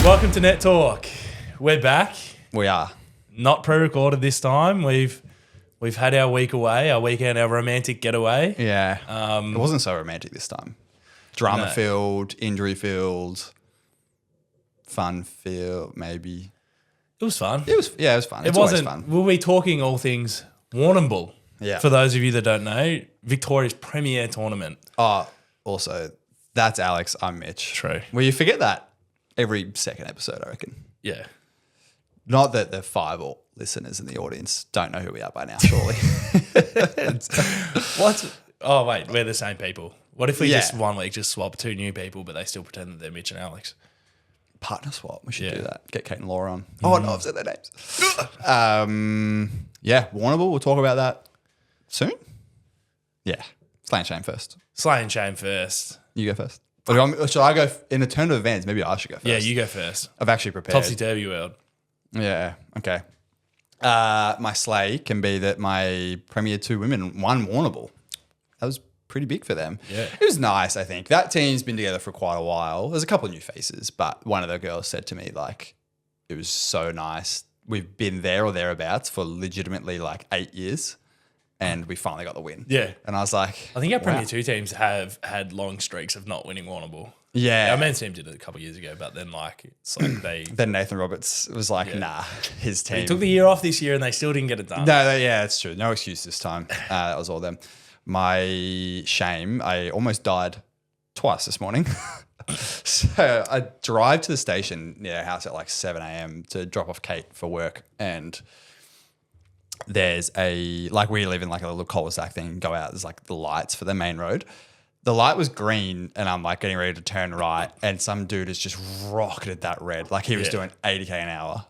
Welcome to Net Talk. We're back. We are. Not pre-recorded this time. We've had our week away, our weekend, our romantic getaway. Yeah. It wasn't so romantic this time. Drama-filled, injury-filled, fun-filled, maybe. It was fun. It was fun. It's always fun. We'll be talking all things Warrnambool. Yeah. For those of you that don't know, Victoria's premier tournament. Oh, also, that's Alex. I'm Mitch. True. Well, you forget that every second episode, I reckon. Yeah. Not that the 5 listeners in the audience don't know who we are by now, surely. What? Oh, wait, we're the same people. What if we Yeah. just one week just swap 2 new people, but they still pretend that they're Mitch and Alex? Partner swap. We should Yeah. do that. Get Kate and Laura on. Oh, no, I've said their names. Yeah, Warrnambool. We'll talk about that soon. Yeah. Slay and shame first. Slay and shame first. You go first. Or should I go in the turn of events? Maybe I should go first. Yeah, you go first. I've actually prepared. Topsy-turvy world. Yeah. Okay. My slay can be that my Premier 2 women won Warrnambool. That was pretty big for them. Yeah. It was nice, I think. That team's been together for quite a while. There's a couple of new faces, but one of the girls said to me, like, it was so nice. We've been there or thereabouts for legitimately like 8 years, and we finally got the win. Yeah. And I was like, I think our Premier wow. 2 teams have had long streaks of not winning Warrnambool. Yeah. Our men's team did it a couple of years ago, but then it's like they Then Nathan Roberts was like, nah, his team. they took the year off this year and they still didn't get it done. Yeah, it's true. No excuse this time. That was all them. My shame, I almost died twice this morning. So I drive to the station near our house at like 7 a.m. to drop off Kate for work. And there's we live in like a little cul-de-sac thing, go out, there's like the lights for the main road. The light was green and I'm like getting ready to turn right and some dude has just rocketed that red. Like he was doing 80k an hour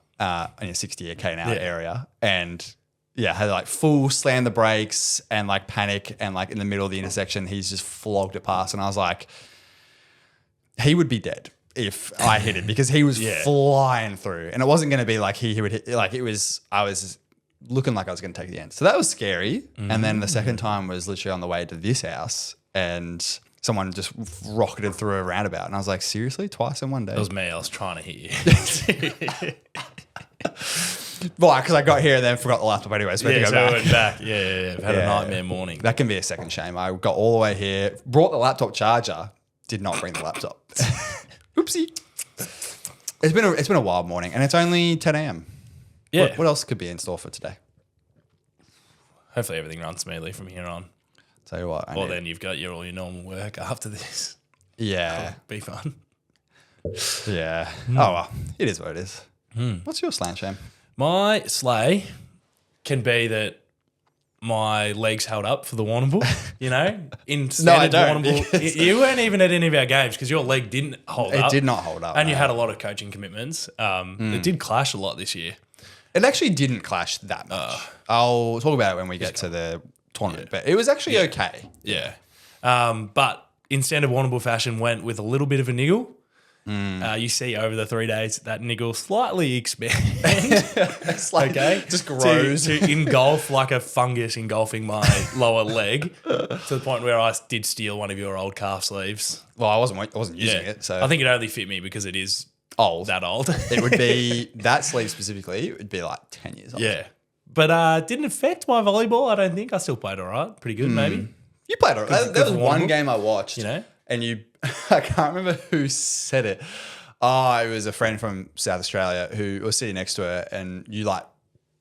in a 60k an hour area. And yeah, had like full slam the brakes and like panic and like in the middle of the intersection, he's just flogged it past. And I was like, he would be dead if I hit him because he was flying through. And it wasn't going to be like he would hit, like I was looking like I was going to take the end. So that was scary. And then the second time was literally on the way to this house and someone just rocketed through a roundabout. And I was like, seriously? Twice in one day? It was me. I was trying to hit you. Well, because I got here and then forgot the laptop anyway. So we had to go back. I went back. Yeah. I've had a nightmare morning. That can be a second shame. I got all the way here, brought the laptop charger, did not bring the laptop. Oopsie. It's been a wild morning and it's only 10 a.m. Yeah. What else could be in store for today? Hopefully everything runs smoothly from here on. Tell you what. Then you've got all your normal work after this. Yeah. Be fun. Yeah. Oh, well. It is what it is. What's your slam shame? My slay can be that my legs held up for the Warrnambool, you know? In standard don't. Warrnambool, you weren't even at any of our games because your leg didn't hold up. It did not hold up. And you had a lot of coaching commitments. It did clash a lot this year. It actually didn't clash that much. I'll talk about it when we get to the tournament, but it was actually okay. Yeah. But in standard Warrnambool fashion, went with a little bit of a niggle. You see over the 3 days that niggle slightly expand. It's like, just grows. To engulf like a fungus engulfing my lower leg to the point where I did steal one of your old calf sleeves. Well, I wasn't using it, so I think it only fit me because it is old. that old. It would be that sleeve specifically. It would be like 10 years old. Yeah, but didn't affect my volleyball. I don't think I still played all right, pretty good maybe. You played all right. There was one game I watched, You know? and I can't remember who said it. Oh, it was a friend from South Australia who was sitting next to her, and you like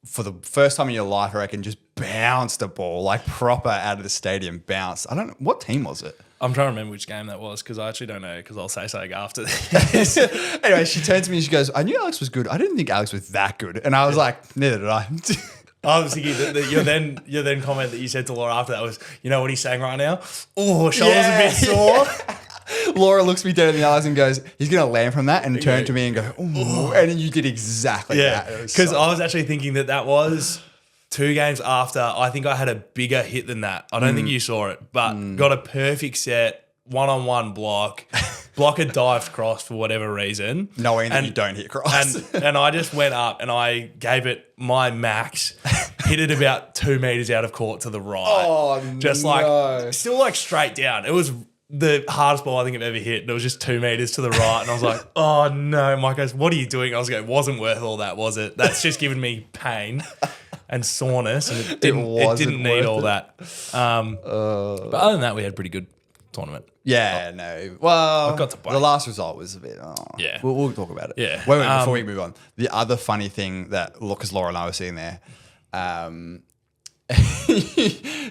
for the first time in your life, I reckon, just bounced a ball like proper out of the stadium. Bounced. I don't know what team was it. I'm trying to remember which game that was because I actually don't know because I'll say something after this. Anyway, she turns to me and she goes, I knew Alex was good. I didn't think Alex was that good. And I was like, neither did I. I was thinking that your then comment that you said to Laura after that was, you know what he's saying right now? Oh, shoulders a bit sore. Laura looks me dead in the eyes and goes, he's going to land from that and turn to me and go, oh. And you did exactly that. Because I was actually thinking that was 2 games after. I think I had a bigger hit than that. I don't think you saw it, but got a perfect set, one-on-one block. Blocker dived cross for whatever reason. Knowing that you don't hit cross. And I just went up and I gave it my max, hit it about 2 meters out of court to the right. Oh, just no. like, still like straight down. It was the hardest ball I think I've ever hit. And it was just 2 meters to the right. And I was like, oh no. Mike goes, what are you doing? I was going, it wasn't worth all that, was it? That's just given me pain and soreness. And it didn't need all that. But other than that, we had a pretty good tournament. Yeah, no. Well, I got to play. The last result was a bit. Yeah. We'll talk about it. Yeah. Wait, before we move on, the other funny thing that, because Laura and I were sitting there,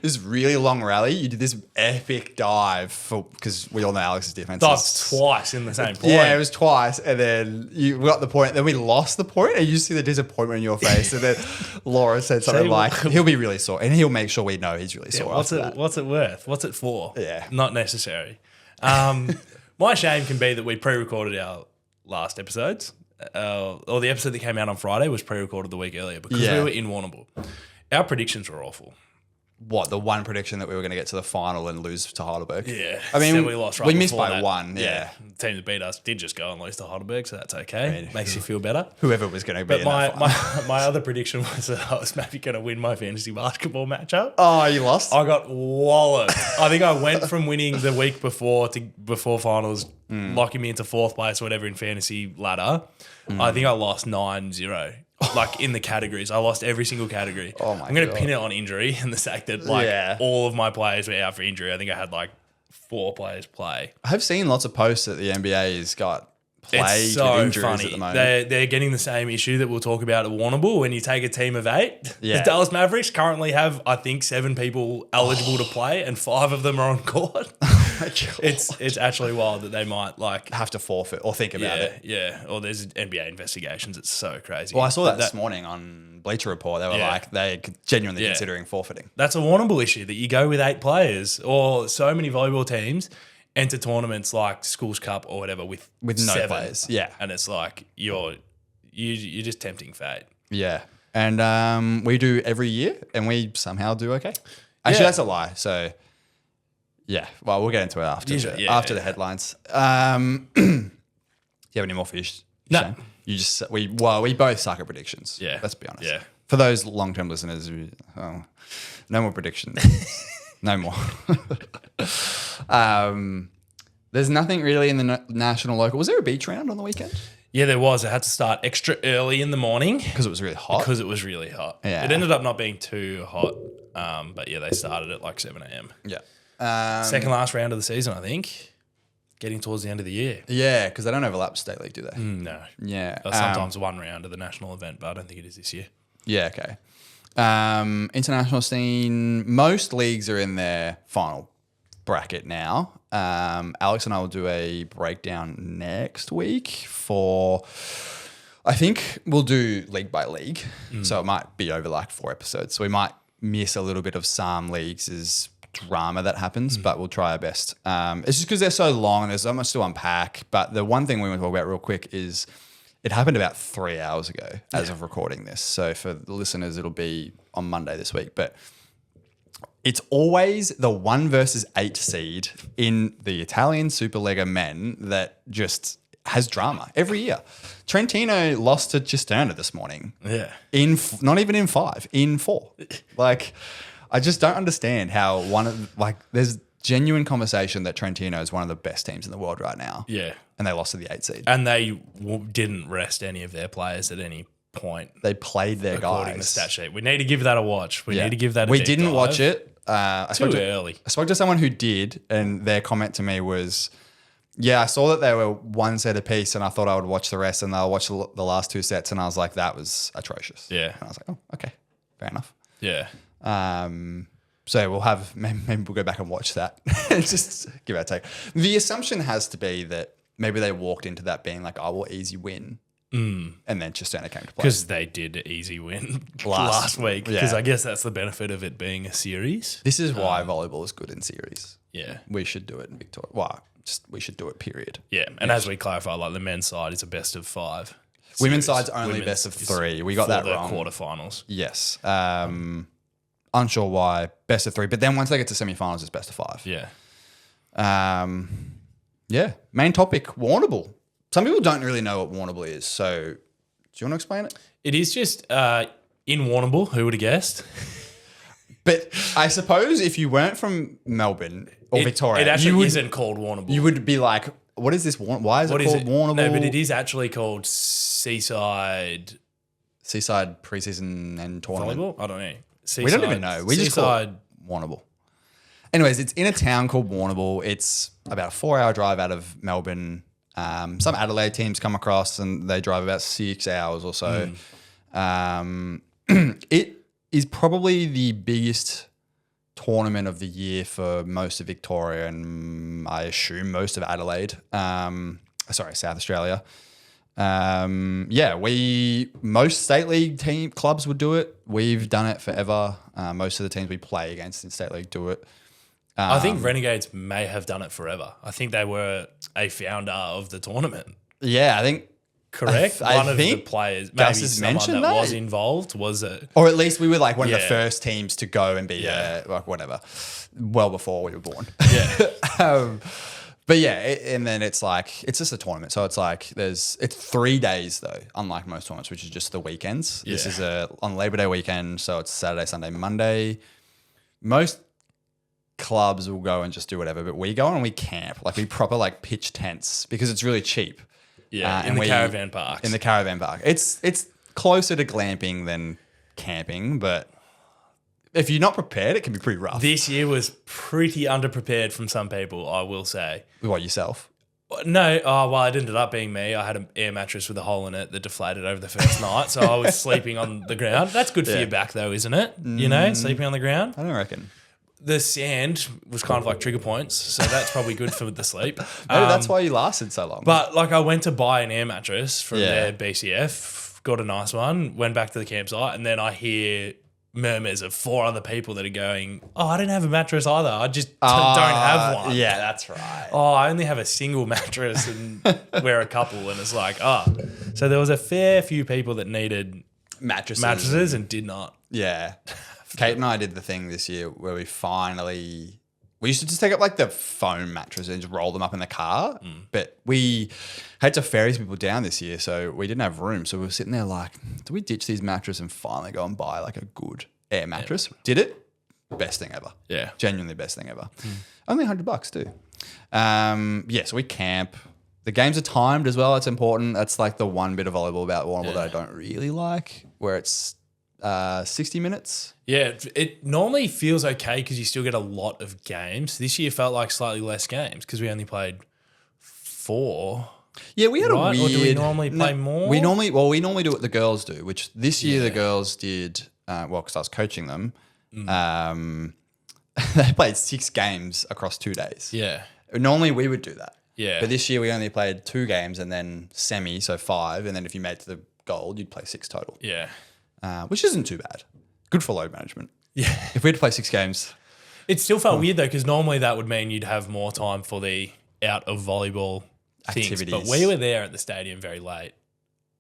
this really long rally. You did this epic dive because we all know Alex's defense. That's twice in the same point. Yeah, it was twice, and then you got the point. Then we lost the point, and you see the disappointment in your face. And then Laura said something like, "He'll be really sore, and he'll make sure we know he's really sore." What's it worth? What's it for? Yeah, not necessary. My shame can be that we pre-recorded our last episodes, or the episode that came out on Friday was pre-recorded the week earlier because we were in Warrnambool. Our predictions were awful. What, the one prediction that we were going to get to the final and lose to Heidelberg? Yeah. I mean, we lost we missed by one. Yeah. The team that beat us did just go and lose to Heidelberg, so that's okay. Makes you feel better. Whoever was going to be but in that final. my other prediction was that I was maybe going to win my fantasy basketball matchup. Oh, you lost? I got walloped. I think I went from winning the week before finals, locking me into 4th place or whatever in fantasy ladder. I think I lost 9-0. Like in the categories, I lost every single category. Oh my I'm going to pin it on injury and the fact that all of my players were out for injury. I think I had 4 players play. I've seen lots of posts that the NBA has got plagued with injuries at the moment. They're getting the same issue that we'll talk about at Warrnambool when you take a team of 8. Yeah. The Dallas Mavericks currently have, I think, 7 people eligible to play and 5 of them are on court. It's actually wild that they might have to forfeit or think about it. Yeah, or there's NBA investigations. It's so crazy. Well, I saw that this morning on Bleacher Report. They were they're genuinely considering forfeiting. That's a Warrnambool issue that you go with 8 players, or so many volleyball teams enter tournaments like Schools Cup or whatever with no 7 players. Yeah, and it's like you're just tempting fate. Yeah, and we do every year, and we somehow do okay. Actually, that's a lie. So. Yeah, well, we'll get into it after the headlines. Do you have any more for you? No. Shane? You just we both suck at predictions. Yeah, let's be honest. Yeah, for those long-term listeners, no more predictions. No more. There's nothing really in the national local. Was there a beach round on the weekend? Yeah, there was. I had to start extra early in the morning because it was really hot. Yeah, it ended up not being too hot, but yeah, they started at 7 a.m. Yeah. Second last round of the season, I think. Getting towards the end of the year. Yeah, because they don't overlap State League, do they? No. Yeah. Sometimes one round of the national event, but I don't think it is this year. Yeah, okay. International scene, most leagues are in their final bracket now. Alex and I will do a breakdown next week for... I think we'll do league by league. So it might be over 4 episodes. So we might miss a little bit of some leagues' drama that happens, but we'll try our best. It's just because they're so long and there's so much to unpack. But the one thing we want to talk about real quick is it happened about 3 hours ago as of recording this. So for the listeners, it'll be on Monday this week. But it's always the 1 versus 8 seed in the Italian Superlega men that just has drama every year. Trentino lost to Cisterna this morning. Yeah. Not even in 5, in 4. I just don't understand how there's genuine conversation that Trentino is one of the best teams in the world right now. Yeah. And they lost to the 8 seed. And they didn't rest any of their players at any point. They played their according guys. to stat sheet. We need to give that a watch. We need to give that a We deep didn't dive. watch it. Too early. I spoke to someone who did, and their comment to me was, I saw that they were 1 set apiece, and I thought I would watch the rest, and they'll watch the last 2 sets, and I was like, that was atrocious. Yeah. And I was like, oh, okay, fair enough. Yeah. So we'll have, maybe we'll go back and watch that and just give our take. The assumption has to be that maybe they walked into that being like, oh, well, easy win. And then Cisterna came to play. Because they did easy win last week. Because I guess that's the benefit of it being a series. This is why volleyball is good in series. Yeah. We should do it in Victoria. Well, we should do it, period. Yeah. And as we clarify, the men's side is a best of 5. Women's side's only best of 3. We got that wrong. Quarterfinals. Yes. Unsure why, best of 3. But then once they get to semifinals, it's best of 5. Yeah. Main topic, Warrnambool. Some people don't really know what Warrnambool is. So do you want to explain it? It is just in Warrnambool. Who would have guessed? But I suppose if you weren't from Melbourne, or Victoria. It actually isn't called Warrnambool. You would be like, what is this? Why is it called Warrnambool? No, but it is actually called Seaside Preseason and Tournament. Volleyball? I don't know. We don't even know. We just call it Warrnambool. Anyways, it's in a town called Warrnambool. It's about a 4-hour drive out of Melbourne. Some Adelaide teams come across and they drive about 6 hours or so. It is probably the biggest tournament of the year for most of Victoria and I assume most of Adelaide. South Australia. Most state league clubs would do it. We've done it forever. Most of the teams we play against in state league do it. I think Renegades may have done it forever. I think they were a founder of the tournament. Yeah, I think. Correct. One of the players, maybe someone that was involved, was it? Or at least we were like one of the first teams to go and be like whatever, well before we were born. Yeah. But yeah, and then it's like, it's just a tournament. So it's like, it's 3 days though, unlike most tournaments, which is just the weekends. Yeah. This is on Labor Day weekend. So it's Saturday, Sunday, Monday. Most clubs will go and just do whatever, but we go and we camp. Like we proper like pitch tents because it's really cheap. Yeah, in the caravan parks. In the caravan park. It's closer to glamping than camping, but if you're not prepared, it can be pretty rough. This year was pretty underprepared from some people, I will say. What, yourself? No, well, it ended up being me. I had an air mattress with a hole in it that deflated over the first night, so I was sleeping on the ground. That's good for your back though, isn't it? You know, sleeping on the ground. I don't reckon. The sand was kind of like trigger points, so that's probably good for the sleep. Maybe that's why you lasted so long. But like I went to buy an air mattress from their BCF, got a nice one, went back to the campsite, and then I hear murmurs of 4 other people that are going, oh, I didn't have a mattress either. I just don't have one. Yeah, that's right. Oh, I only have a single mattress and we're a couple. And it's like, So there was a fair few people that needed mattresses and did not. Yeah. Kate and I did the thing this year where we used to just take up like the foam mattress and just roll them up in the car. But we had to ferry some people down this year, so we didn't have room. So we were sitting there like, do we ditch these mattresses and finally go and buy like a good air mattress? Yeah. Did it? Best thing ever. Yeah. Genuinely best thing ever. Only $100 too. So we camp. The games are timed as well. It's important. That's like the one bit of volleyball about Warrnambool that I don't really like, where it's 60 minutes. Yeah, it normally feels okay because you still get a lot of games. This year felt like slightly less games because we only played 4. Yeah, we had a weird. Or do we normally play more? We normally do what the girls do, which this year the girls did. Because I was coaching them. They played 6 games across 2 days. Yeah. Normally we would do that. Yeah. But this year we only played 2 games and then semi, so 5, and then if you made it to the gold, you'd play 6 total. Yeah. Which isn't too bad. Good for load management. Yeah. If we had to play 6 games. It still felt weird though, because normally that would mean you'd have more time for the out of volleyball activities. But we were there at the stadium very late.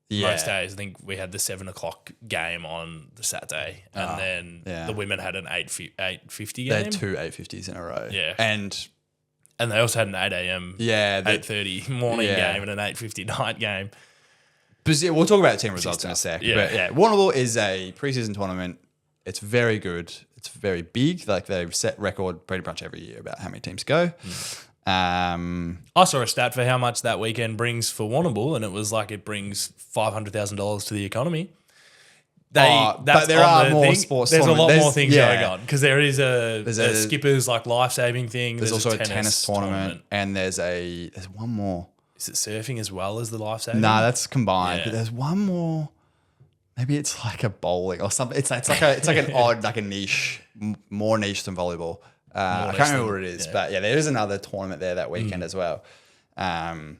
Yeah. Most days. I think we had the 7 o'clock game on the Saturday. And then the women had an 8:50 game. They had 2 8:50s in a row. Yeah. And they also had an 8 a.m. 8:30 morning game and an 8:50 night game. But yeah, we'll talk about the team results in a sec. Yeah. But yeah, Warrnambool is a preseason tournament. It's very good. It's very big. Like they set record pretty much every year about how many teams go. I saw a stat for how much that weekend brings for Warrnambool, and it was like it brings $500,000 to the economy. But there are more sports. There's a lot more things going on because there is a skipper's like life-saving thing. There's also a tennis tournament, and there's one more. Is it surfing as well as the life-saving? Nah, that's combined. Yeah. But there's one more. Maybe it's like a bowling or something. It's like an odd, like a niche, more niche than volleyball. I can't remember what it is, but yeah, there is another tournament there that weekend as well. But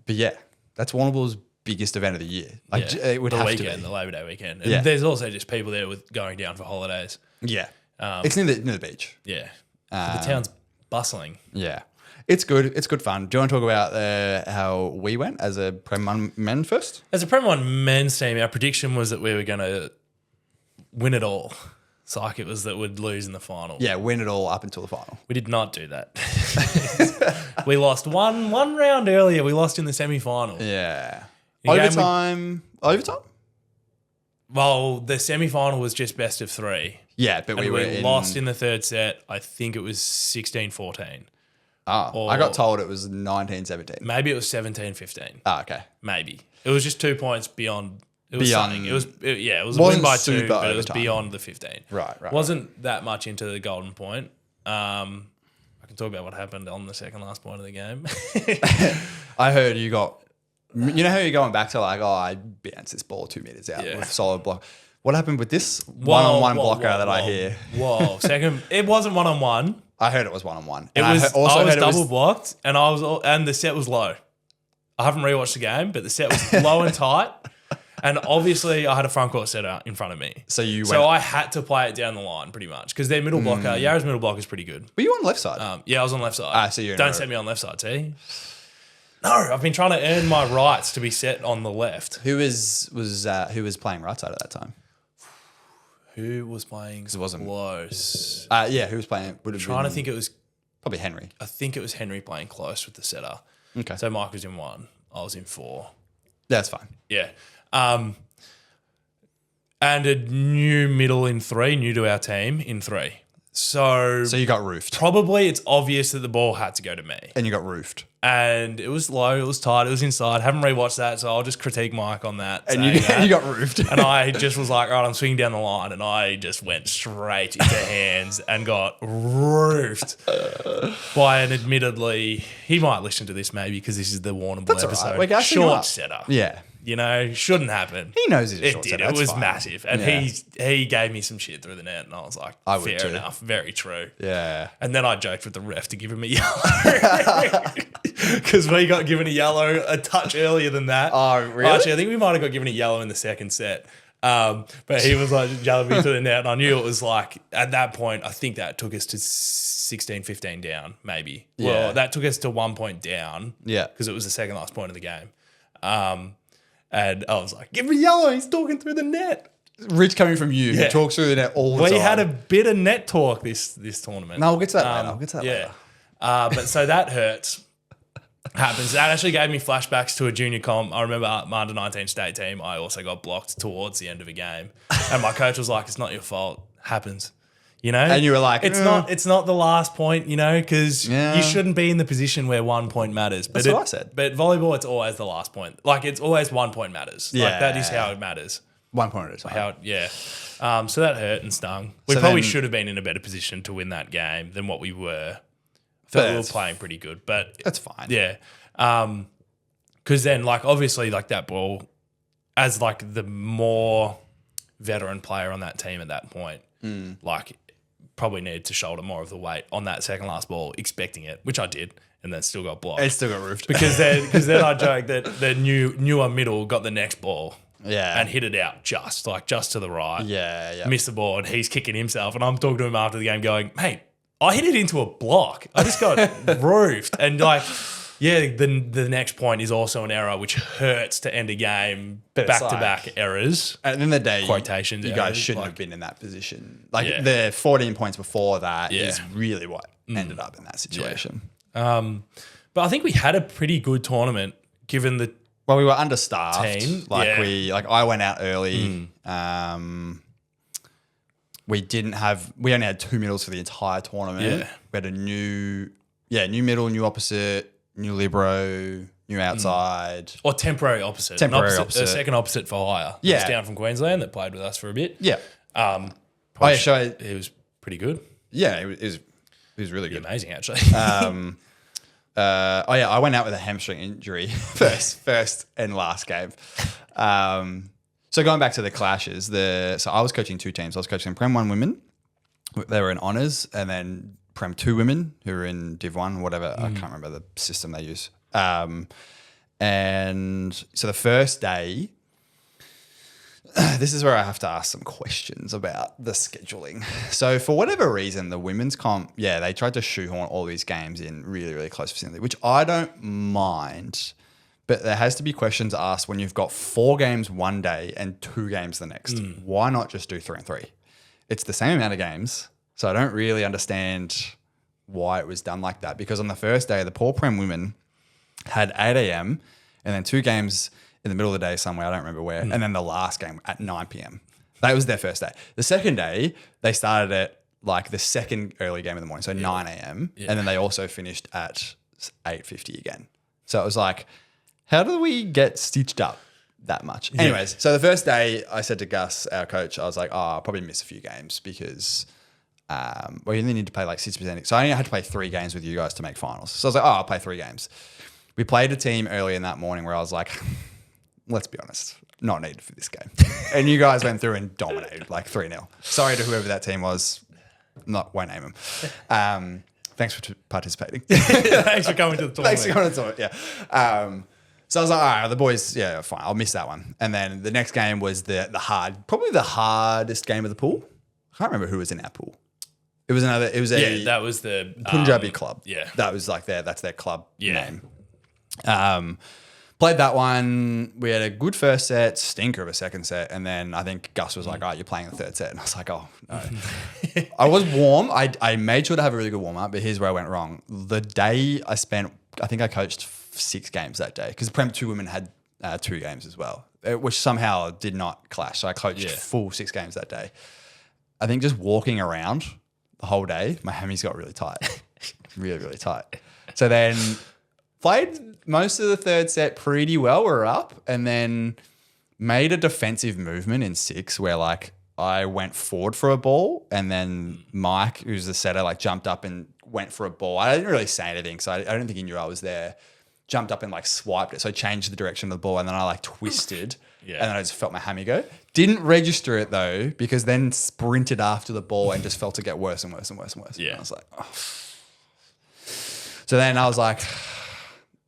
yeah, that's Warrnambool's biggest event of the year. Like it would have to be the Labor Day weekend. And there's also just people there with going down for holidays. Yeah, it's near the beach. Yeah, the town's bustling. Yeah. It's good. It's good fun. Do you want to talk about how we went as a Prem 1 men first? As a Prem 1 men's team, our prediction was that we were going to win it all. It's like it was that we'd lose in the final. Yeah, win it all up until the final. We did not do that. We lost one round earlier. We lost in the semi-final. Yeah. Overtime? Well, the semi-final was just best of 3. Yeah, but And we were lost in the third set. I think it was 16-14. I got told it was 19-17. Maybe it was 17-15. Oh, okay. Maybe. It was just 2 points beyond. It was Beyond- something. It was a Wasn't win by 2, super but it was overtime. beyond the 15. Right. Wasn't that much into the golden point. I can talk about what happened on the second last point of the game. I heard you got, you know how you're going back to like, I bounced this ball 2 meters out with solid block. What happened with this one-on-one blocker that I hear? Whoa. Second, it wasn't one-on-one. I heard it was one-on-one. It And was. I I was heard double blocked, and the set was low. I haven't rewatched the game, but the set was low and tight, and obviously I had a front court setter in front of me. So I had to play it down the line pretty much because their middle blocker, Yarra's middle blocker is pretty good. Were you on the left side? Yeah, I was on the left side. So you're Don't set me on the left side, T. No, I've been trying to earn my rights to be set on the left. Who was playing right side at that time? Who was playing? It wasn't close. Who was playing? Trying to think, it was. Probably Henry. I think it was Henry playing close with the setter. Okay. So Mike was in 1. I was in 4. That's fine. Yeah. And a new middle in 3, new to our team in 3. So you got roofed. probably it's obvious that the ball had to go to me. And you got roofed. And it was low, it was tight, it was inside. Haven't rewatched that, so I'll just critique Mike on that. And you got roofed. And I just was like, all right, I'm swinging down the line. And I just went straight into hands and got roofed by an admittedly, he might listen to this maybe because this is the Warrnambool That's all episode. right. We're gassing Short up. setter. Yeah. You know, shouldn't happen. He knows it's a It short did. setter. It That's was fine. massive. And Yeah. he gave me some shit through the net. And I was like, I would fair too. enough. Very true. Yeah. And then I joked with the ref to give him a yellow. Because we got given a yellow a touch earlier than that. Oh, really? Actually, I think we might have got given a yellow in the second set. But he was like yelling me to the net. And I knew it was like, at that point, I think that took us to 16-15 down, maybe. Yeah. Well, that took us to 1 point down. Yeah. Because it was the second last point of the game. And I was like, give me yellow. He's talking through the net. Rich coming from you, who Yeah. talks through the net all the time. We had a bit of net talk this tournament. No, we'll get to that later. But so that hurts. Happens. That actually gave me flashbacks to a junior comp. I remember my under-19 state team. I also got blocked towards the end of a game. And my coach was like, it's not your fault. Happens. You know? And you were like, it's not the last point, you know, because Yeah. you shouldn't be in the position where 1 point matters. But That's what I said. But volleyball, it's always the last point. Like, it's always 1 point matters. Like, that is how it matters. 1 point at a time. So that hurt and stung. We So probably then- should have been in a better position to win that game than what we were. Felt we were that's- playing pretty good, but That's fine. yeah. Because then, like, obviously, like, that ball, as like the more veteran player on that team at that point, like, probably needed to shoulder more of the weight on that second last ball, expecting it, which I did, and then still got blocked. It still got roofed. because then I joked that the newer middle got the next ball. Yeah. And hit it out just to the right. Yeah. Missed the ball, and he's kicking himself. And I'm talking to him after the game going, mate, I hit it into a block. I just got roofed. And like, yeah, the next point is also an error, which hurts to end a game. But it's Back-to-back errors. At the end of the day, Quotations you errors, guys shouldn't like- have been in that position. Like Yeah. the 14 points before that is Yeah. really what ended up in that situation. But I think we had a pretty good tournament given the Well, we were understaffed. Team, I went out early. We only had 2 middles for the entire tournament. Yeah. We had a new middle, new opposite, new libero, new outside. or temporary opposite. Temporary An opposite. A second opposite for hire. Yeah. That's down from Queensland that played with us for a bit. Yeah. Probably it was pretty good. It was really good. Amazing, actually. I went out with a hamstring injury first and last game. So going back to the clashes, so I was coaching 2 teams. I was coaching Prem 1 women. They were in honours, and then Prem 2 women who were in Div 1, whatever. I can't remember the system they use. And so the first day, this is where I have to ask some questions about the scheduling. So for whatever reason, the women's comp, they tried to shoehorn all these games in really, really close vicinity, which I don't mind. But there has to be questions asked when you've got 4 games one day and 2 games the next. Why not just do 3 and 3? It's the same amount of games. So I don't really understand why it was done like that. Because on the first day, the poor Prem women had 8 a.m. and then 2 games in the middle of the day somewhere, I don't remember where, and then the last game at 9 p.m. That was their first day. The second day, they started at like the second early game of the morning, so 9 a.m. Yeah. And then they also finished at 8:50 again. So it was like, how do we get stitched up that much? Yeah. Anyways, so the first day I said to Gus, our coach, I was like, I'll probably miss a few games because you only need to play like 60%. So I only had to play 3 games with you guys to make finals. So I was like, I'll play 3 games. We played a team early in that morning where I was like, let's be honest, not needed for this game. And you guys went through and dominated like 3-0. Sorry to whoever that team was. Won't name them. Thanks for participating. Thanks for coming to the tournament. Thanks for coming to the tournament. Yeah. So I was like, all right, the boys, yeah, fine. I'll miss that one. And then the next game was probably the hardest game of the pool. I can't remember who was in our pool. That was the Punjabi club. Yeah. That was like that's their club name. Played that one. We had a good first set, stinker of a second set. And then I think Gus was like, all right, you're playing the third set. And I was like, oh, no. I was warm. I made sure to have a really good warm up, but here's where I went wrong. The day I think I coached 6 games that day because the Prem 2 women had 2 games as well, which somehow did not clash. So I coached full 6 games that day. I think just walking around the whole day, my hammies got really tight, really, really tight. So then played most of the third set pretty well. We were up and then made a defensive movement in 6 where like I went forward for a ball and then Mike, who's the setter, like jumped up and went for a ball. I didn't really say anything, so I don't think he knew I was there. Jumped up and like swiped it. So I changed the direction of the ball and then I like twisted and then I just felt my hammy go. Didn't register it though because then sprinted after the ball and just felt it get worse and worse and worse and worse. Yeah. And I was like, oh. So then I was like,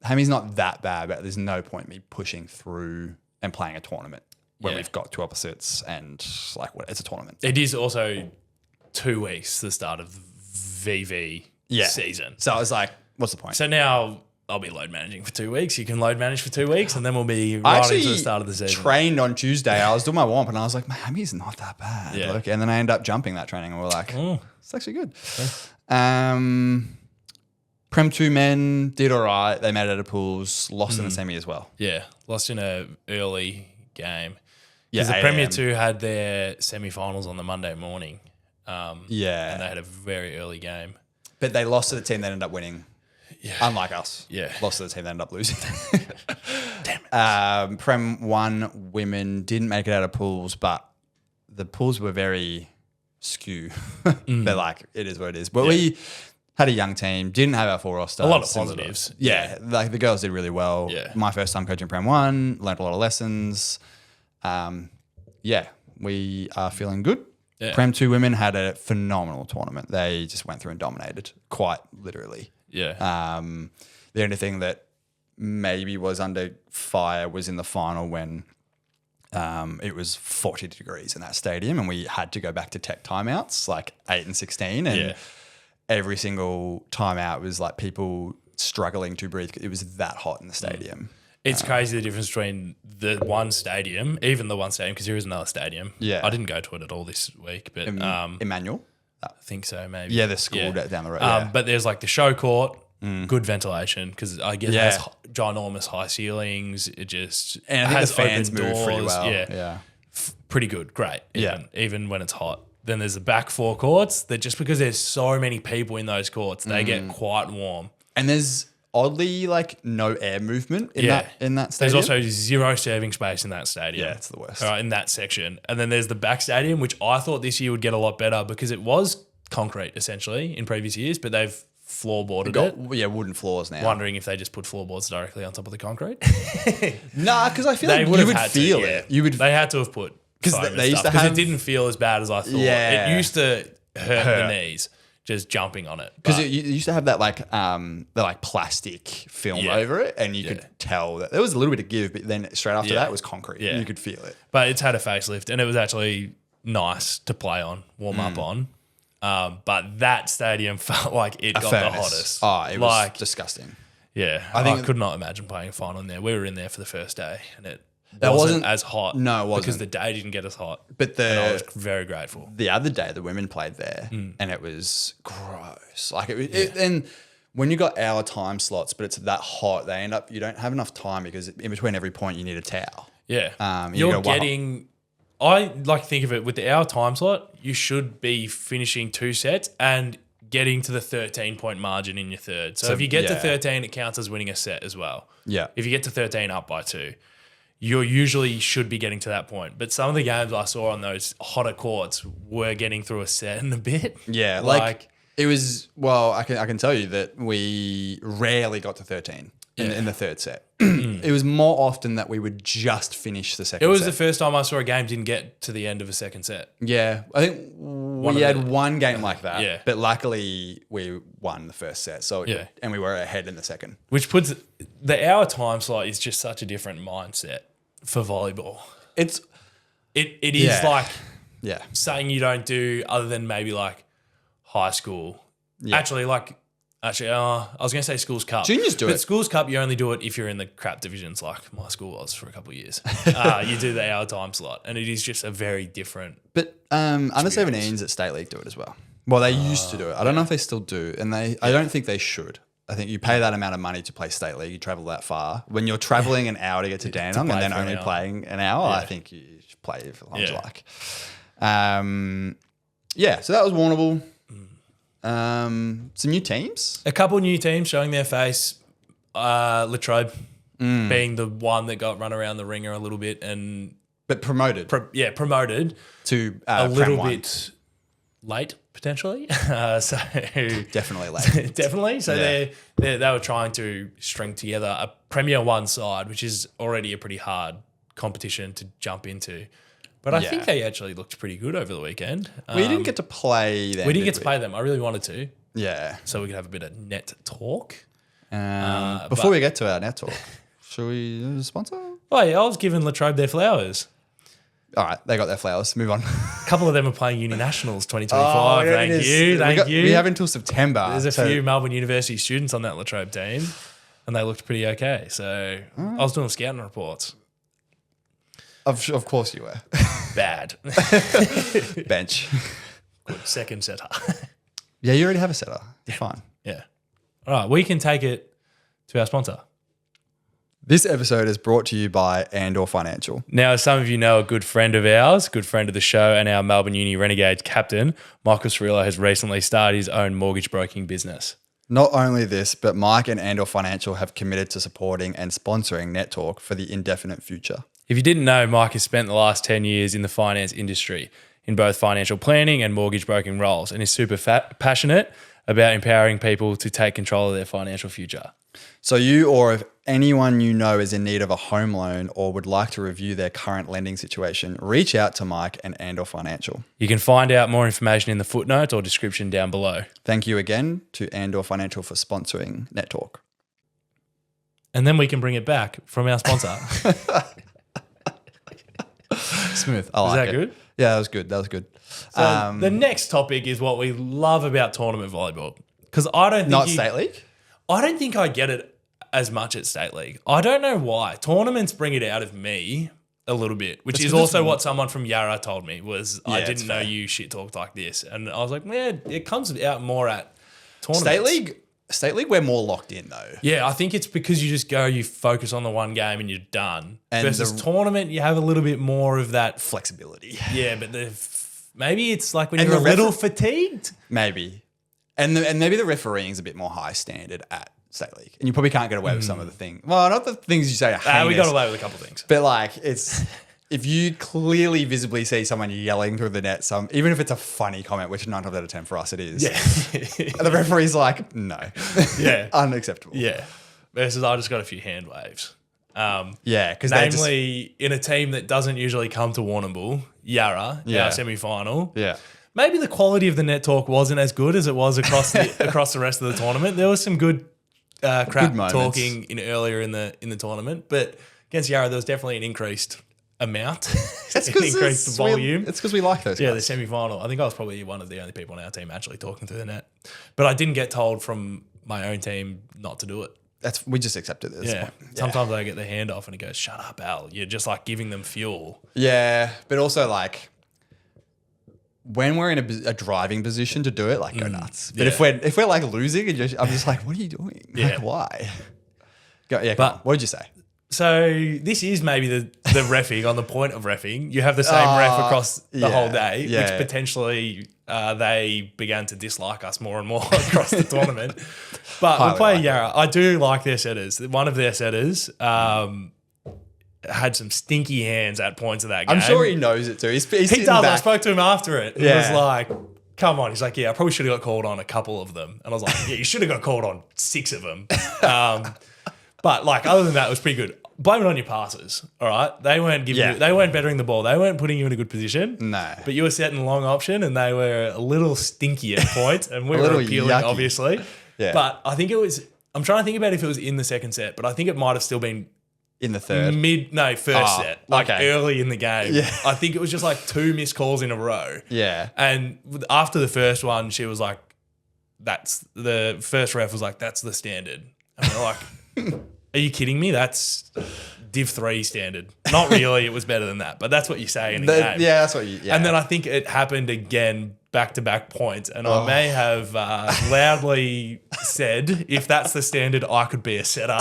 hammy's not that bad, but there's no point me pushing through and playing a tournament when we've got 2 opposites and like it's a tournament. It is also 2 weeks, the start of VV season. So I was like, what's the point? So now I'll be load managing for 2 weeks. You can load manage for 2 weeks and then we'll be right into the start of the season. Trained on Tuesday. I was doing my warm up and I was like, my hammy's not that bad. Yeah. Look, and then I ended up jumping that training and we're like, it's actually good. Yeah. Prem 2 men did all right. They made it out of pools, lost in the semi as well. Yeah, lost in an early game. Yeah, Because the Premier 2 had their semi-finals on the Monday morning. And they had a very early game. But they lost to the team that ended up winning. Yeah. Unlike us. Yeah. Lost to the team that ended up losing. Damn it. Prem 1 women didn't make it out of pools, but the pools were very skew. They're like, it is what it is. But we had a young team, didn't have our full roster. A lot of positives. Yeah. Like the girls did really well. Yeah. My first time coaching Prem 1, learned a lot of lessons. We are feeling good. Yeah. Prem 2 women had a phenomenal tournament. They just went through and dominated, quite literally. Yeah. The only thing that maybe was under fire was in the final when it was 40 degrees in that stadium and we had to go back to tech timeouts, like 8 and 16. And every single timeout was like people struggling to breathe. It was that hot in the stadium. It's crazy the difference between the one stadium, even the one stadium, because there is another stadium. Yeah. I didn't go to it at all this week, but Emmanuel? I think so, maybe. Yeah, the school down the road. But there's like the show court, good ventilation, because I guess it has ginormous high ceilings. It just And I think has the fans open move pretty doors. well. Yeah. Pretty good, great. Yeah. Even when it's hot. Then there's the back 4 courts that just because there's so many people in those courts, they get quite warm. And there's oddly like no air movement in that There's stadium. also 0 serving space in that stadium. Yeah, it's the worst. All right, in that section. And then there's the back stadium, which I thought this year would get a lot better because it was concrete essentially in previous years, but they've floorboarded it. Yeah, wooden floors now. Wondering if they just put floorboards directly on top of the concrete. Nah, because I feel like you would feel it. You would. They had to have put because they used to have. it didn't feel as bad as I thought. Yeah. It used to hurt the knees just jumping on it Because you used to have that like plastic film over it, and you could tell that there was a little bit of give, but then straight after that it was concrete. Yeah. You could feel it. But it's had a facelift, and it was actually nice to play on, warm up on. But that stadium felt like it got the hottest. Oh, it was disgusting. Yeah, I could not imagine playing a final in there. We were in there for the first day, and it wasn't as hot. No, it wasn't. Because the day didn't get as hot. But and I was very grateful. The other day, the women played there, and it was gross. Like and when you got hour time slots, but it's that hot, you don't have enough time because in between every point you need a towel. Yeah, You're getting I like to think of it with the hour time slot, you should be finishing 2 sets and getting to the 13-point margin in your third. So if you get to 13, it counts as winning a set as well. Yeah. If you get to 13 up by 2, you usually should be getting to that point. But some of the games I saw on those hotter courts were getting through a set in a bit. Yeah, like it was. Well, I can tell you that we rarely got to 13 in the third set. It was more often that we would just finish the second. It was set. the first time I saw a game didn't get to the end of a second set. Yeah, I think we had one game like that. Yeah. But luckily we won the first set. So and we were ahead in the second. Which puts the hour time slot is just such a different mindset for volleyball. It is like saying you don't do other than maybe like high school. Yeah. Actually, I was going to say Schools Cup. Juniors do it. But Schools Cup, you only do it if you're in the crap divisions like my school was for a couple of years. You do the hour time slot and it is just a very different. But under 17s at State League do it as well. Well, they used to do it. I don't know if they still do. And I don't think they should. I think you pay that amount of money to play State League. You travel that far. When you're traveling an hour to get to Dandenong and then only playing an hour, I think you should play for as long as you like. So that was Warrnambool. Some new teams. A couple new teams showing their face. Latrobe being the one that got run around the ringer a little bit but promoted. Promoted to a little bit late potentially. So definitely late. Definitely. So they were trying to string together a Premier 1 side, which is already a pretty hard competition to jump into. But I think they actually looked pretty good over the weekend. We didn't get to play them. We didn't get to play them. I really wanted to. Yeah. So we could have a bit of net talk. Before we get to our net talk, should we sponsor? Oh, yeah. I was giving Latrobe their flowers. All right. They got their flowers. Move on. A couple of them are playing Uni Nationals 2025. Thank you. We have until September. There's a few Melbourne University students on that Latrobe team, and they looked pretty okay. So I was doing scouting reports. Of course you were. Bad. Bench. Good second setter. Yeah, you already have a setter. You're fine. Yeah. All right, we can take it to our sponsor. This episode is brought to you by Andor Financial. Now, as some of you know, a good friend of ours, good friend of the show, and our Melbourne Uni Renegades captain, Michael Cirillo, has recently started his own mortgage broking business. Not only this, but Mike and Andor Financial have committed to supporting and sponsoring Net Talk for the indefinite future. If you didn't know, Mike has spent the last 10 years in the finance industry in both financial planning and mortgage broking roles and is super passionate about empowering people to take control of their financial future. So you or if anyone you know is in need of a home loan or would like to review their current lending situation, reach out to Mike and Andor Financial. You can find out more information in the footnotes or description down below. Thank you again to Andor Financial for sponsoring Net Talk. And then we can bring it back from our sponsor. Smooth. I like it. Is that good? Yeah, that was good. That was good. So the next topic is what we love about tournament volleyball. Because I don't think not State League? I don't think I get it as much at State League. I don't know why. Tournaments bring it out of me a little bit, which is also what someone from Yarra told me was I didn't know you shit talked like this. And I was like, man, it comes out more at tournaments. State League, we're more locked in though. Yeah, I think it's because you focus on the one game and you're done. And versus tournament, you have a little bit more of that flexibility. Yeah, but maybe it's like when you're a little fatigued. Maybe. And maybe the refereeing's a bit more high standard at State League. And you probably can't get away with some of the things. Well, not the things you say are heinous. We got away with a couple of things. But like it's if you clearly visibly see someone yelling through the net, even if it's a funny comment, which 9 times out of 10 for us it is. Yeah. The referee's like, no. Yeah. Unacceptable. Yeah. Versus I just got a few hand waves. Yeah. Because namely in a team that doesn't usually come to Warrnambool, Yarra, our semi-final. Yeah. Maybe the quality of the net talk wasn't as good as it was across the rest of the tournament. There was some good crap talking earlier in the tournament, but against Yarra there was definitely an increased amount. It's increased volume. It's because we like those guys. Yeah, the semi-final. I think I was probably one of the only people on our team actually talking through the net. But I didn't get told from my own team not to do it. We just accepted this. Yeah. Sometimes I get the hand off and it goes, shut up, Al. You're just like giving them fuel. Yeah, but also like when we're in a driving position to do it, like go nuts. But if we're like losing, I'm just like, what are you doing? Yeah. Like why? What did you say? So this is maybe the reffing, on the point of reffing, you have the same ref across the whole day, yeah. which potentially they began to dislike us more and more across the tournament. But we're playing Yarra. I do like their setters. One of their setters had some stinky hands at points of that game. I'm sure he knows it too. He does. I spoke to him after it. He was like, come on. He's like, yeah, I probably should have got called on a couple of them. And I was like, yeah, you should have got called on 6 of them. But like, other than that, it was pretty good. Blame it on your passes, all right? They weren't giving they weren't bettering the ball. They weren't putting you in a good position. No. But you were setting long option and they were a little stinky at points and we were appealing, yucky. Obviously. Yeah. But I think it was, I'm trying to think about if it was in the second set, but I think it might have still been in the third? First set. Like early in the game. Yeah. I think it was just like 2 missed calls in a row. Yeah. And after the first one, she was like, the first ref was like, that's the standard. And we're like, are you kidding me? That's Div 3 standard. Not really. It was better than that. But that's what you say in a game. Yeah, that's what you... Yeah. And then I think it happened again, back-to-back points. And I may have loudly said, if that's the standard, I could be a setter.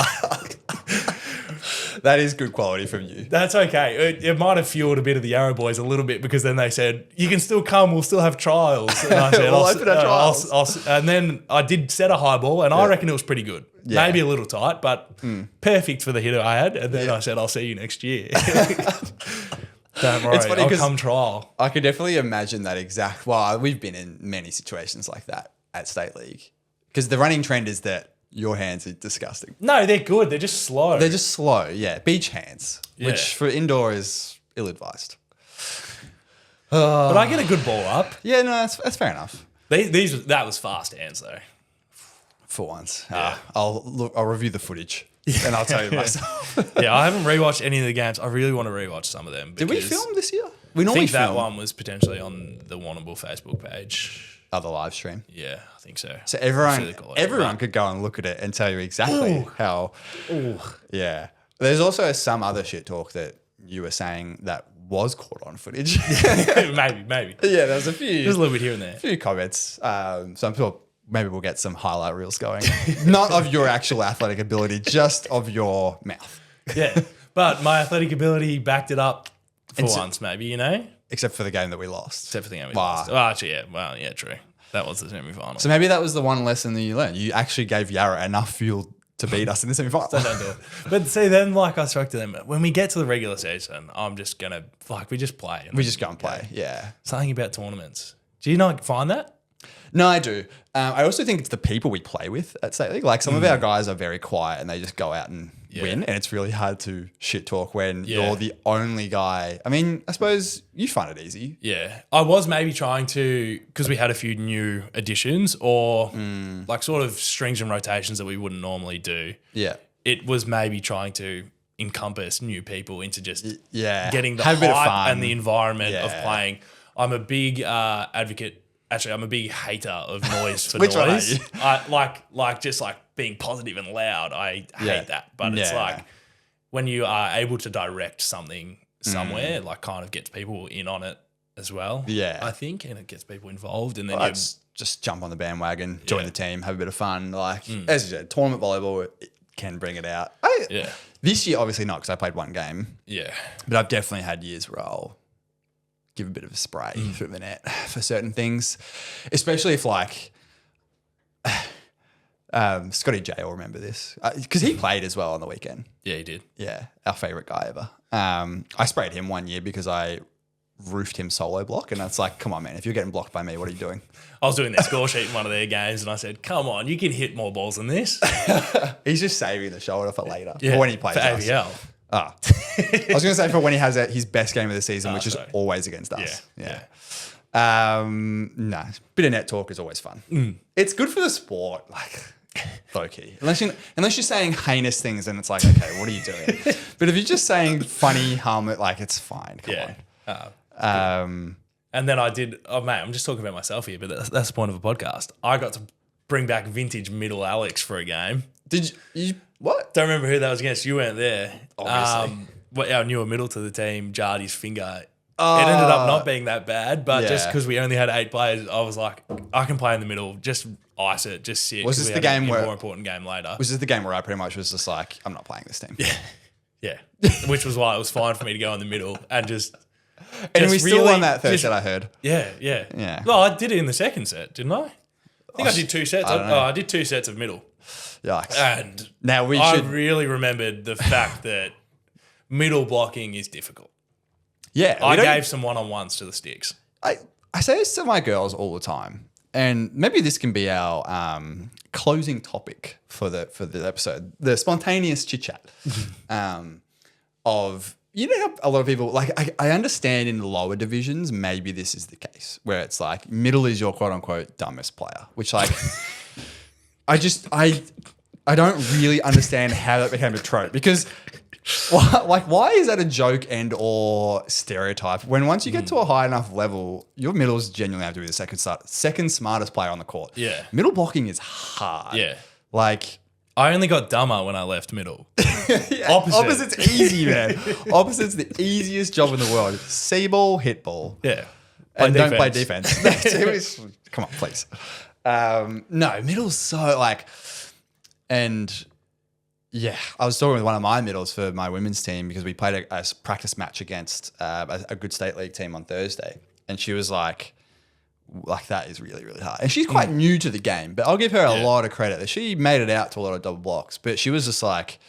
That is good quality from you. That's okay. It might have fueled a bit of the Yarra boys a little bit because then they said, you can still come, we'll still have trials. And I said, we'll open our trials. And then I did set a high ball and I reckon it was pretty good. Yeah. Maybe a little tight, but perfect for the hitter I had. And then I said, I'll see you next year. Don't worry, I'll come trial. I could definitely imagine that exact... Well, we've been in many situations like that at State League. Because the running trend is that your hands are disgusting. No, they're good. They're just slow. They're just slow, yeah. Beach hands, which for indoor is ill-advised. But I get a good ball up. Yeah, no, that's fair enough. That was fast hands, though. For once. Yeah. I'll review the footage and I'll tell you myself. Yeah, I haven't rewatched any of the games. I really want to rewatch some of them. Did we film this year? We normally think that one was potentially on the Warrnambool Facebook page. The live stream. Yeah, I think so. So everyone could go and look at it and tell you exactly how. Yeah. There's also some other shit talk that you were saying that was caught on footage. maybe. Yeah, there's a few. There's a little bit here and there. A few comments. So I'm sure maybe we'll get some highlight reels going. Not of your actual athletic ability, just of your mouth. Yeah. But my athletic ability backed it up for once, maybe, you know? Except for the game that we lost. Except for the game we lost. Oh, actually, yeah. Well, yeah, true. That was the semi-final. So maybe that was the one lesson that you learned. You actually gave Yarra enough fuel to beat us in the semi-final. So don't do it. But see, then like I spoke to them, when we get to the regular season, I'm just going to, we just play. We just go and play, yeah. Something about tournaments. Do you not find that? No, I do. I also think it's the people we play with at State League. Like some of our guys are very quiet and they just go out and win, and it's really hard to shit talk when you're the only guy. I mean, I suppose you find it easy. Yeah. I was maybe trying to, because we had a few new additions or like sort of strings and rotations that we wouldn't normally do. Yeah. It was maybe trying to encompass new people into just getting the Have a bit of hype fun. and the environment of playing. I'm a big advocate. Actually, I'm a big hater of noise for Which noise. one are you? I like just like being positive and loud. I hate that. But it's like when you are able to direct something somewhere, like kind of gets people in on it as well. Yeah. I think, and it gets people involved. And then you just jump on the bandwagon, join the team, have a bit of fun. Like as you said, tournament volleyball it can bring it out. This year, obviously not because I played one game. Yeah. But I've definitely had years where I'll give a bit of a spray through the net for certain things, especially if like Scotty J will remember this because he played as well on the weekend. Yeah, he did. Yeah, our favourite guy ever. I sprayed him one year because I roofed him solo block, and it's like, come on, man, if you're getting blocked by me, what are you doing? I was doing their score sheet in one of their games, and I said, come on, you can hit more balls than this. He's just saving the shoulder for later, for when he plays for us. AVL. I was going to say for when he has his best game of the season, which is always against us. Yeah. No, bit of net talk is always fun. It's good for the sport, like low key. Unless you're saying heinous things, and it's like, okay, what are you doing? But if you're just saying funny, harmless, like it's fine. Come on. And then I did. Oh man, I'm just talking about myself here, but that's the point of a podcast. I got to bring back vintage middle Alex for a game. Did you? What? Don't remember who that was against. You weren't there. Obviously. Our newer middle to the team jarred his finger. It ended up not being that bad, but just because we only had 8 players, I was like, I can play in the middle. Just ice it. Just sit. Was this the game where more important game later? Was this the game where I pretty much was just like, I'm not playing this team? Yeah. Which was why it was fine for me to go in the middle and just And we still really won that first set, I heard. Yeah. Well, I did it in the second set, didn't I? I think I did 2 sets. I did 2 sets of middle. Yikes. And now I really remembered the fact that middle blocking is difficult. Yeah. I gave some one-on-ones to the sticks. I say this to my girls all the time, and maybe this can be our closing topic for the episode, the spontaneous chit chat of, you know, how a lot of people, like, I understand in the lower divisions, maybe this is the case where it's like middle is your quote unquote dumbest player, which like, I don't really understand how that became a trope, because why is that a joke and or stereotype when once you get to a high enough level, your middles genuinely have to be the second smartest player on the court. Yeah. Middle blocking is hard. Yeah. Like, I only got dumber when I left middle. yeah, opposite's easy, man. Opposite's the easiest job in the world. See ball, hit ball. Yeah. And don't play defense. Come on, please. No, middle's so like, and yeah, I was talking with one of my middles for my women's team because we played a practice match against a good state league team on Thursday. And she was like that is really, really hard. And she's quite new to the game, but I'll give her a lot of credit. She made it out to a lot of double blocks, but she was just like,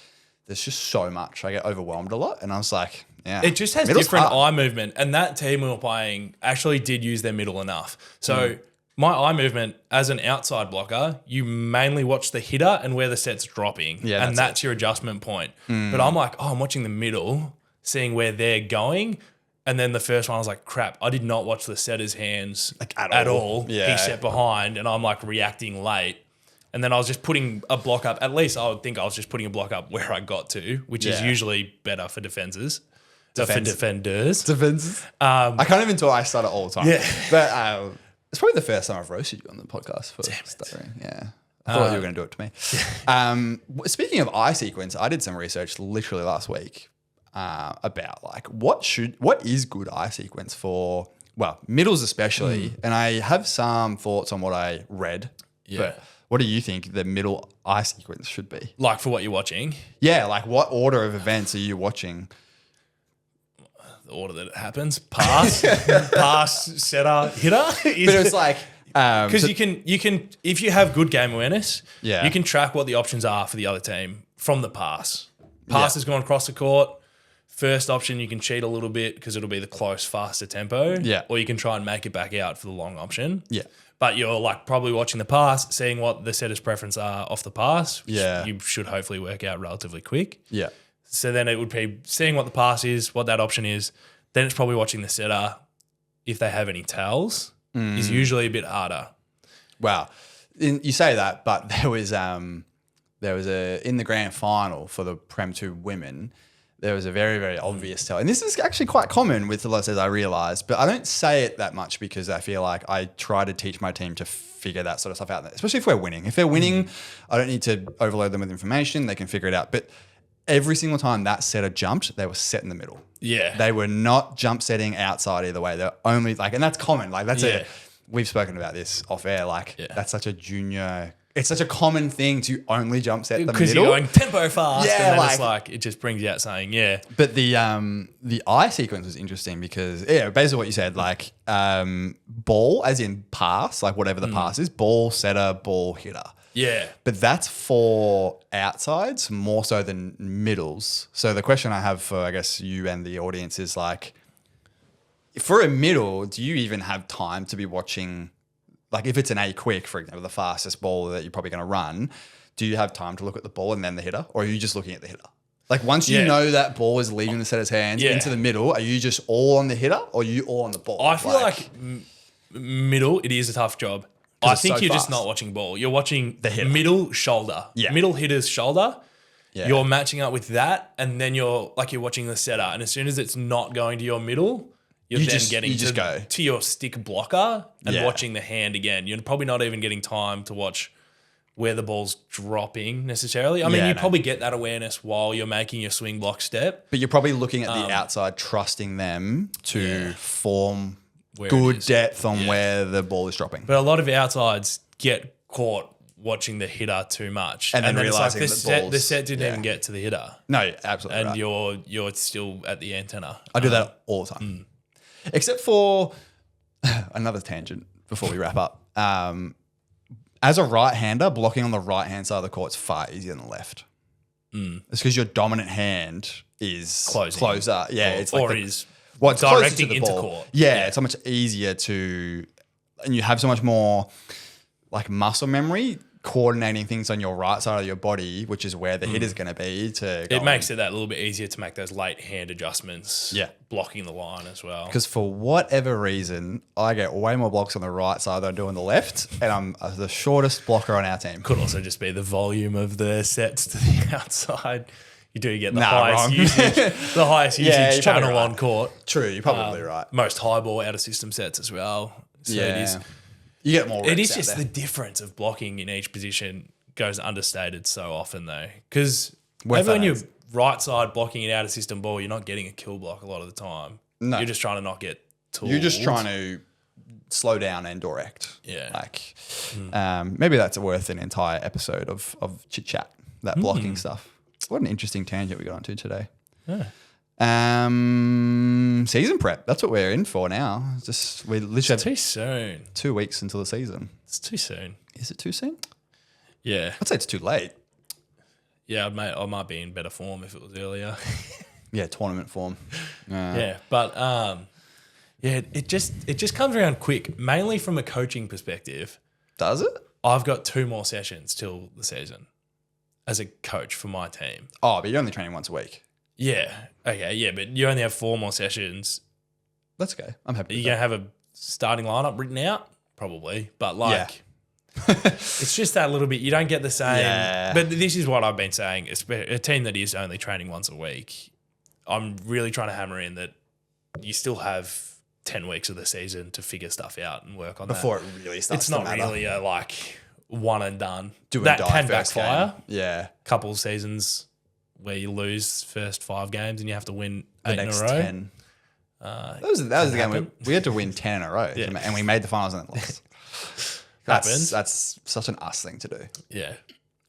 there's just so much. I get overwhelmed a lot. And I was like, yeah. It just has different eye movement. And that team we were playing actually did use their middle enough. So my eye movement as an outside blocker, you mainly watch the hitter and where the set's dropping. Yeah, and that's your adjustment point. But I'm like, I'm watching the middle, seeing where they're going. And then the first one, I was like, crap, I did not watch the setter's hands like at all. Yeah. He set behind and I'm like reacting late. And then I was just putting a block up. At least I would think I was just putting a block up where I got to, which is usually better for defenders. For defenders. I can't even talk. I start it all the time. Yeah. But it's probably the first time I've roasted you on the podcast for stuttering. Yeah. I thought you were going to do it to me. Speaking of eye sequence, I did some research literally last week about like what is good eye sequence for, well, middles especially. And I have some thoughts on what I read. Yeah. But what do you think the middle eye sequence should be? Like for what you're watching? Yeah, like what order of events are you watching? The order that it happens: pass, setter, hitter. But it's like because you can if you have good game awareness, you can track what the options are for the other team from the pass. Pass has gone across the court. First option, you can cheat a little bit because it'll be the close, faster tempo. Yeah, or you can try and make it back out for the long option. Yeah. But you're like probably watching the pass, seeing what the setter's preference are off the pass. Which you should hopefully work out relatively quick. Yeah. So then it would be seeing what the pass is, what that option is. Then it's probably watching the setter. If they have any tells, is usually a bit harder. Wow. You say that, but there was in the grand final for the Prem 2 women, there was a very, very obvious tell. And this is actually quite common with the lessons, I realised, but I don't say it that much because I feel like I try to teach my team to figure that sort of stuff out, especially if we're winning. If they're winning, I don't need to overload them with information. They can figure it out. But every single time that setter jumped, they were set in the middle. Yeah. They were not jump setting outside either way. They're only like, and that's common. Like that's we've spoken about this off air. Like that's such a junior... It's such a common thing to only jump set the middle. Because you're going tempo fast and then it's like, it just brings you out saying, But the eye sequence was interesting because, basically what you said, like ball as in pass, like whatever the pass is, ball, setter, ball, hitter. Yeah. But that's for outsides more so than middles. So the question I have for, I guess, you and the audience is like, for a middle, do you even have time to be watching... Like if it's an A quick, for example, the fastest ball that you're probably going to run, do you have time to look at the ball and then the hitter? Or are you just looking at the hitter? Like once you know that ball is leaving the setter's hands into the middle, are you just all on the hitter or are you all on the ball? I feel like middle, it is a tough job. I think you're just not watching ball. You're watching the hitter. Middle shoulder. Yeah. Middle hitter's shoulder. Yeah. You're matching up with that and then you're watching the setter. And as soon as it's not going to your middle... You're then getting to your stick blocker and watching the hand again. You're probably not even getting time to watch where the ball's dropping necessarily. I mean, you probably get that awareness while you're making your swing block step. But you're probably looking at the outside, trusting them to form good depth on where the ball is dropping. But a lot of outsides get caught watching the hitter too much. And then it's like realising the set didn't even get to the hitter. No, absolutely. And right. you're still at the antenna. I do that all the time. Except for another tangent before we wrap up. As a right-hander, blocking on the right-hand side of the court is far easier than the left. It's because your dominant hand is closer. Yeah, it's like is it's directing to the into ball. court. Yeah, it's so much easier to, and you have so much more like muscle memory coordinating things on your right side of your body, which is where the hit is going to be. It makes it that little bit easier to make those late hand adjustments. Yeah, blocking the line as well. Because for whatever reason, I get way more blocks on the right side than I do on the left, and I'm the shortest blocker on our team. Could also just be the volume of the sets to the outside. You do get the highest usage, the highest usage channel on court. True, you're probably right. Most high ball out of system sets as well. So it is. You get more reps. It is out just there. the difference of blocking in each position goes understated so often though, because When when you're right side blocking an out of system ball, you're not getting a kill block a lot of the time. No, you're just trying to not get tooled. You're just trying to slow down and direct. Yeah, like maybe that's worth an entire episode of chit chat. That blocking stuff. What an interesting tangent we got onto today. Yeah. Season prep. That's what we're in for now. We literally have Too soon. 2 weeks until the season. It's too soon. Is it too soon? Yeah. I'd say it's too late. Yeah, I might be in better form if it was earlier. Yeah, tournament form. Yeah, but it just comes around quick, mainly from a coaching perspective. Does it? I've got 2 more sessions till the season as a coach for my team. Oh, but you're only training once a week. Yeah. Okay. Yeah, but you only have 4 more sessions. That's okay. I'm happy. Are you with gonna have a starting lineup written out? Probably, but it's just that little bit. You don't get the same. Yeah. But this is what I've been saying. A team that is only training once a week, I'm really trying to hammer in that you still have 10 weeks of the season to figure stuff out and work on before it really starts. It's to not matter. really a one and done. Do and that die can first backfire. game. Yeah. Couple of seasons where you lose first 5 games and you have to win The 8 next in a row. 10. That was the game we had to win 10 in a row, and we made the finals and then lost. That's such an us thing to do. Yeah.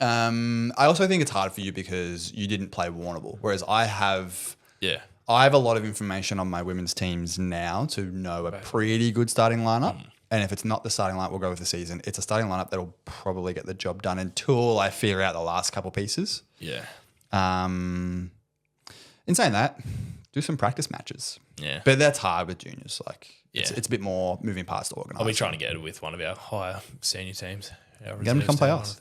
I also think it's hard for you because you didn't play Warrnambool, whereas I have a lot of information on my women's teams now to know a pretty good starting lineup. And if it's not the starting lineup, we'll go with the season. It's a starting lineup that'll probably get the job done until I figure out the last couple pieces. Yeah. In saying that, do some practice matches. Yeah. But that's hard with juniors. It's a bit more moving parts to organise. I'll be trying to get it with one of our higher senior teams. Get them to come play us.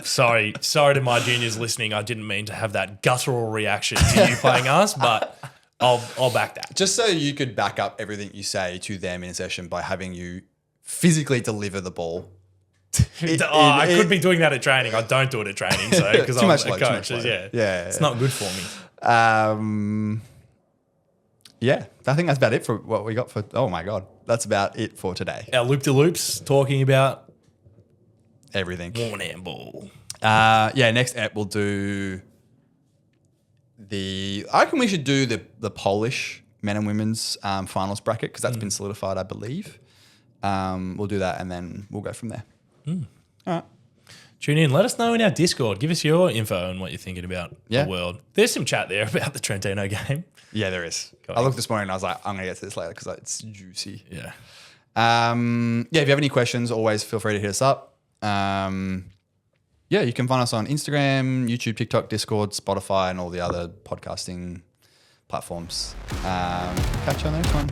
Sorry to my juniors listening. I didn't mean to have that guttural reaction to you playing us, but I'll back that. Just so you could back up everything you say to them in a session by having you physically deliver the ball. I could be doing that at training. I don't do it at training, so because I'm a coach. It's not good for me. Yeah, I think that's about it for what we got for. Oh my god, that's about it for today. Our loop-de-loops talking about everything. Warrnambool. Next ep we'll do I reckon we should do the Polish men and women's finals bracket because that's been solidified, I believe. We'll do that and then we'll go from there. All right. Tune in. Let us know in our Discord. Give us your info on what you're thinking about the world. There's some chat there about the Trentino game. Yeah, there is. I looked this morning and I was like, I'm going to get to this later because it's juicy. Yeah. If you have any questions, always feel free to hit us up. You can find us on Instagram, YouTube, TikTok, Discord, Spotify, and all the other podcasting platforms. Catch you on the next one.